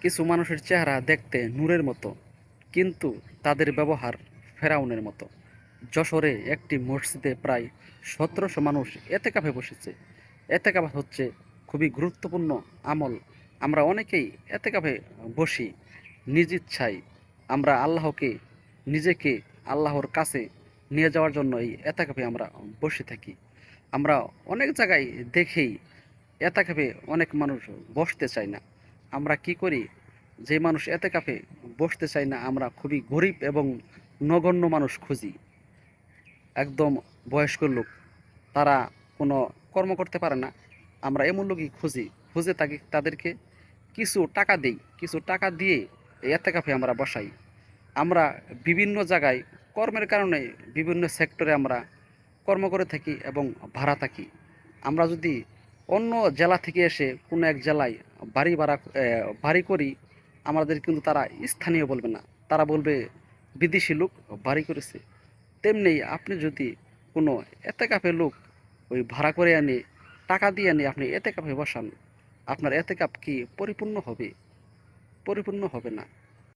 কিছু মানুষের চেহারা দেখতে নূরের মতো, কিন্তু তাদের ব্যবহার ফেরাউনের মতো। যশোরে একটি মসজিদে প্রায় ১৭০০ মানুষ এতেকাফে বসেছে। এতেকাফ হচ্ছে খুবই গুরুত্বপূর্ণ আমল। আমরা অনেকেই এতেকাফে বসি নিজ ইচ্ছায়। আমরা আল্লাহকে, নিজেকে আল্লাহর কাছে নিয়ে যাওয়ার জন্য এই এতেকাফে আমরা বসে থাকি। আমরা অনেক জায়গায় দেখেই এতেকাফে অনেক মানুষ বসতে চায় না। আমরা কি করি? যে মানুষ এতেকাফে বসতে চায় না, আমরা খুবই গরিব এবং নগণ্য মানুষ খুঁজি। একদম বয়স্ক লোক, তারা কোনো কর্ম করতে পারে না। আমরা এমন লোকই খুঁজি, খুঁজে তাকে তাদেরকে কিছু টাকা দেই, কিছু টাকা দিয়ে এই এতেকাফে আমরা বসাই। আমরা বিভিন্ন জায়গায় কর্মের কারণে বিভিন্ন সেক্টরে আমরা কর্ম করে থাকি এবং ভাড়া থাকি। আমরা যদি অন্য জেলা থেকে এসে কোনো এক জেলায় বাড়ি করি, আমাদের কিন্তু তারা স্থানীয় বলবে না, তারা বলবে বিদেশি লোক বাড়ি করেছে। তেমনি আপনি যদি কোনো এতেকাফে লোক ওই ভাড়া করে আনে, টাকা দিয়ে আনে আপনি এতেকাফে বসান, আপনার এতেকাফ কি পরিপূর্ণ হবে? পরিপূর্ণ হবে না।